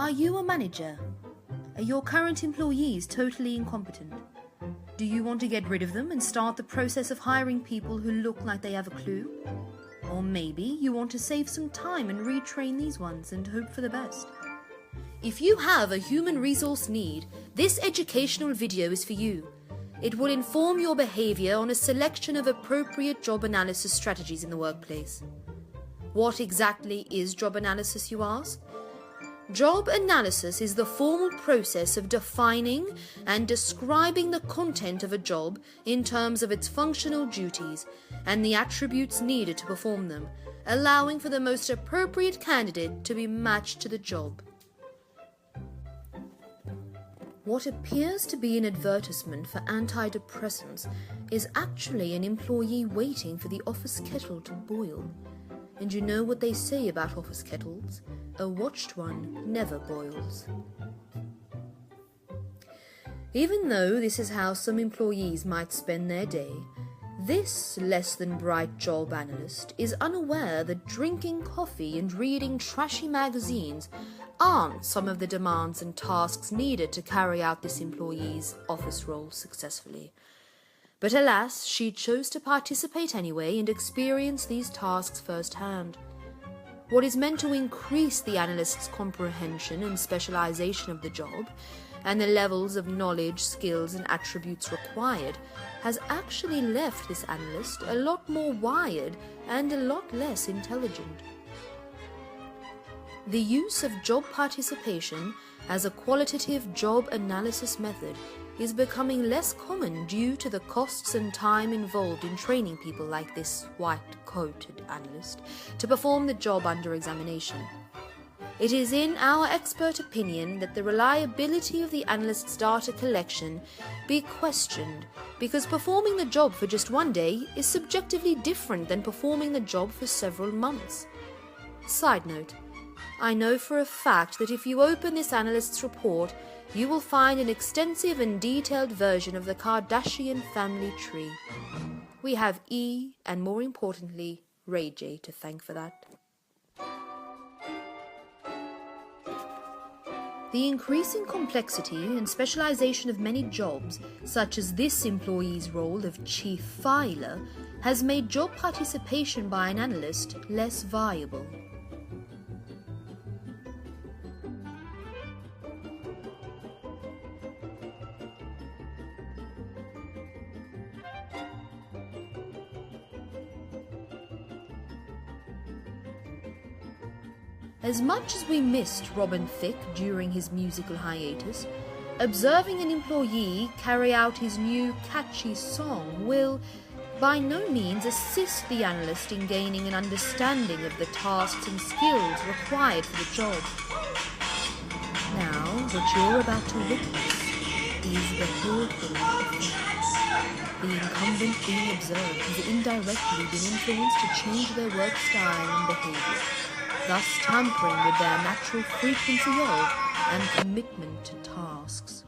Are you a manager? Are your current employees totally incompetent? Do you want to get rid of them and start the process of hiring people who look like they have a clue? Or maybe you want to save some time and retrain these ones and hope for the best. If you have a human resource need, this educational video is for you. It will inform your behavior on a selection of appropriate job analysis strategies in the workplace. What exactly is job analysis, you ask? Job analysis is the formal process of defining and describing the content of a job in terms of its functional duties and the attributes needed to perform them, allowing for the most appropriate candidate to be matched to the job. What appears to be an advertisement for antidepressants is actually an employee waiting for the office kettle to boil. And you know what they say about office kettles? A watched one never boils. Even though this is how some employees might spend their day, this less than bright job analyst is unaware that drinking coffee and reading trashy magazines aren't some of the demands and tasks needed to carry out this employee's office role successfully. But alas, she chose to participate anyway and experience these tasks firsthand. What is meant to increase the analyst's comprehension and specialization of the job, and the levels of knowledge, skills, and attributes required, has actually left this analyst a lot more wired and a lot less intelligent. The use of job participation as a qualitative job analysis method is becoming less common due to the costs and time involved in training people like this white-coated analyst to perform the job under examination. It is in our expert opinion that the reliability of the analyst's data collection be questioned because performing the job for just one day is subjectively different than performing the job for several months. Side note, I know for a fact that if you open this analyst's report, you will find an extensive and detailed version of the Kardashian family tree. We have E, and more importantly, Ray J to thank for that. The increasing complexity and specialization of many jobs, such as this employee's role of chief filer, has made job participation by an analyst less viable. As much as we missed Robin Thicke during his musical hiatus, observing an employee carry out his new catchy song will, by no means, assist the analyst in gaining an understanding of the tasks and skills required for the job. Now, what you're about to witness is the Hawthorne effect. The incumbent being observed has indirectly been influenced to change their work style and behavior, thus tampering with their natural frequency of and commitment to tasks.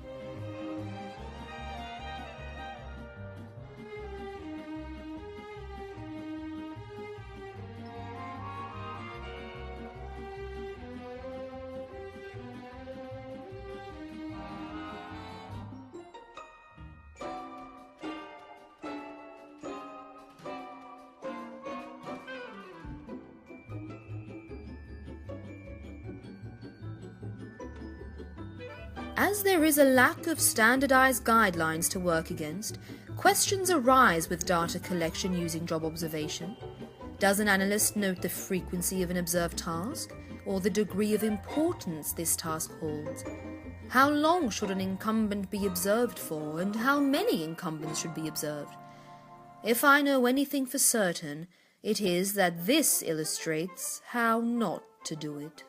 As there is a lack of standardized guidelines to work against, questions arise with data collection using job observation. Does an analyst note the frequency of an observed task, or the degree of importance this task holds? How long should an incumbent be observed for, and how many incumbents should be observed? If I know anything for certain, it is that this illustrates how not to do it.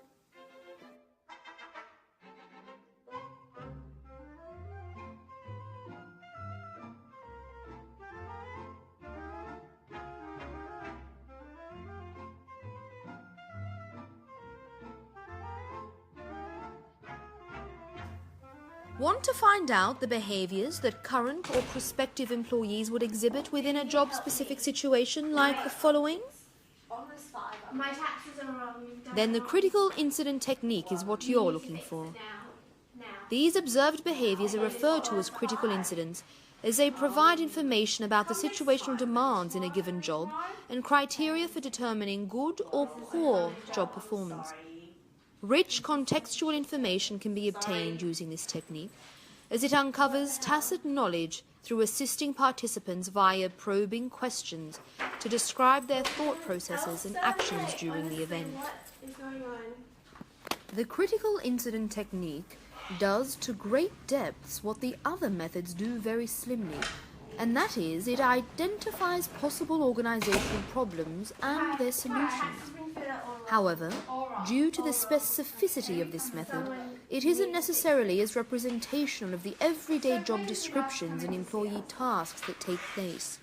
Want to find out the behaviors that current or prospective employees would exhibit within a job-specific situation like the following? My taxes are wrong. Then the critical incident technique is what you're looking for. These observed behaviors are referred to as critical incidents, as they provide information about the situational demands in a given job and criteria for determining good or poor job performance. Rich contextual information can be obtained using this technique, as it uncovers tacit knowledge through assisting participants via probing questions to describe their thought processes and actions during the event. What is going on? The critical incident technique does to great depths what the other methods do very slimly, and that is, it identifies possible organizational problems and their solutions. However, due to the specificity of this method, it isn't necessarily as representational of the everyday job descriptions and employee tasks that take place.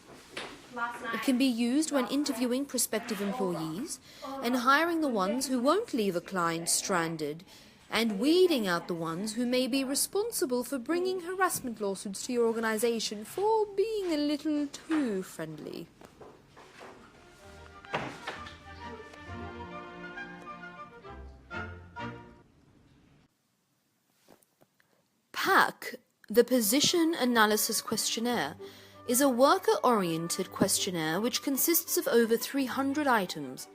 It can be used when interviewing prospective employees and hiring the ones who won't leave a client stranded, and weeding out the ones who may be responsible for bringing harassment lawsuits to your organization for being a little too friendly. PSYC, the Position Analysis Questionnaire, is a worker-oriented questionnaire which consists of over 300 items.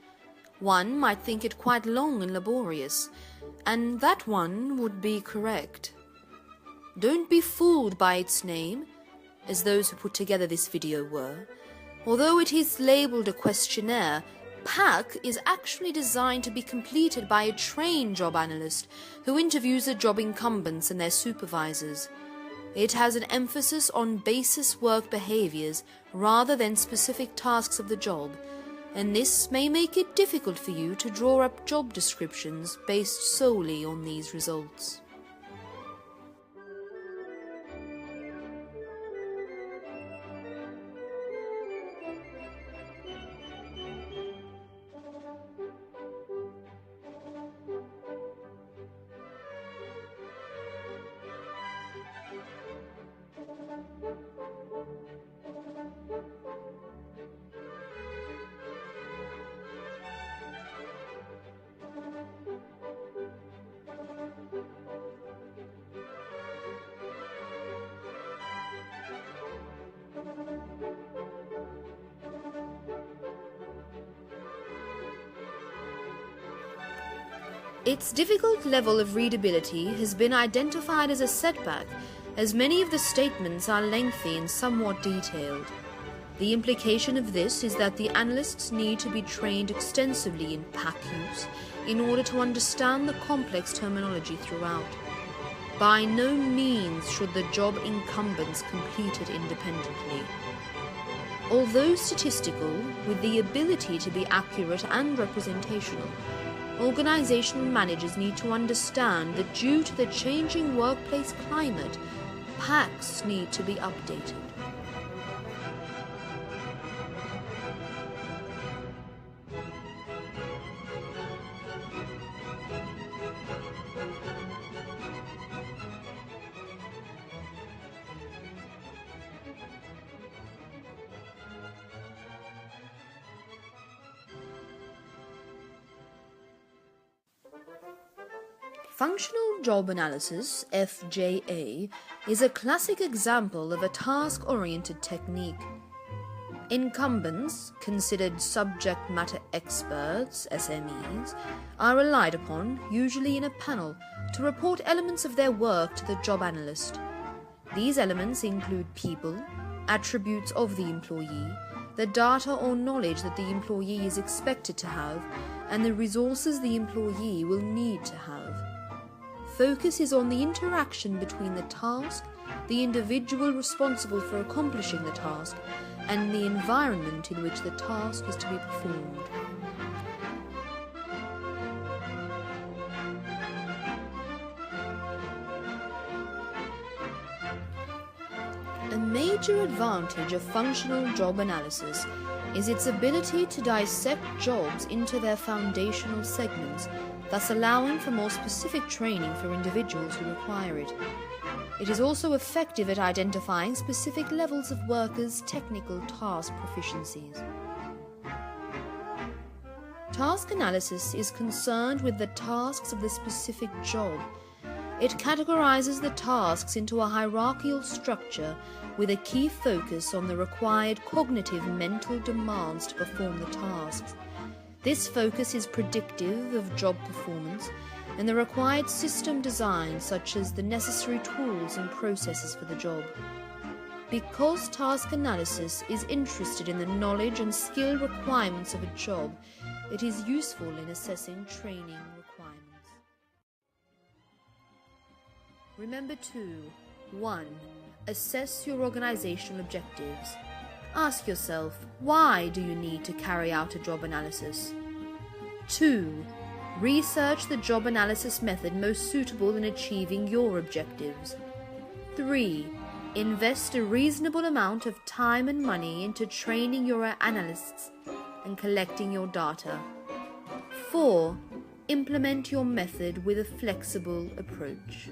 One might think it quite long and laborious, and that one would be correct. Don't be fooled by its name, as those who put together this video were. Although it is labelled a questionnaire, PSYC is actually designed to be completed by a trained job analyst who interviews the job incumbents and their supervisors. It has an emphasis on basis work behaviours rather than specific tasks of the job, and this may make it difficult for you to draw up job descriptions based solely on these results. Its difficult level of readability has been identified as a setback, as many of the statements are lengthy and somewhat detailed. The implication of this is that the analysts need to be trained extensively in PSYC use in order to understand the complex terminology throughout. By no means should the job incumbents complete it independently. Although statistical, with the ability to be accurate and representational, organizational managers need to understand that due to the changing workplace climate, PSYCs need to be updated. Functional Job Analysis, FJA, is a classic example of a task-oriented technique. Incumbents, considered subject matter experts, SMEs, are relied upon, usually in a panel, to report elements of their work to the job analyst. These elements include people, attributes of the employee, the data or knowledge that the employee is expected to have, and the resources the employee will need to have. Focus is on the interaction between the task, the individual responsible for accomplishing the task, and the environment in which the task is to be performed. A major advantage of functional job analysis is its ability to dissect jobs into their foundational segments, thus allowing for more specific training for individuals who require it. It is also effective at identifying specific levels of workers' technical task proficiencies. Task analysis is concerned with the tasks of the specific job. It categorizes the tasks into a hierarchical structure with a key focus on the required cognitive mental demands to perform the tasks. This focus is predictive of job performance and the required system design, such as the necessary tools and processes for the job. Because task analysis is interested in the knowledge and skill requirements of a job, it is useful in assessing training requirements. Remember to 1. Assess your organizational objectives. Ask yourself, why do you need to carry out a job analysis? 2. Research the job analysis method most suitable in achieving your objectives. 3. Invest a reasonable amount of time and money into training your analysts and collecting your data. 4. Implement your method with a flexible approach.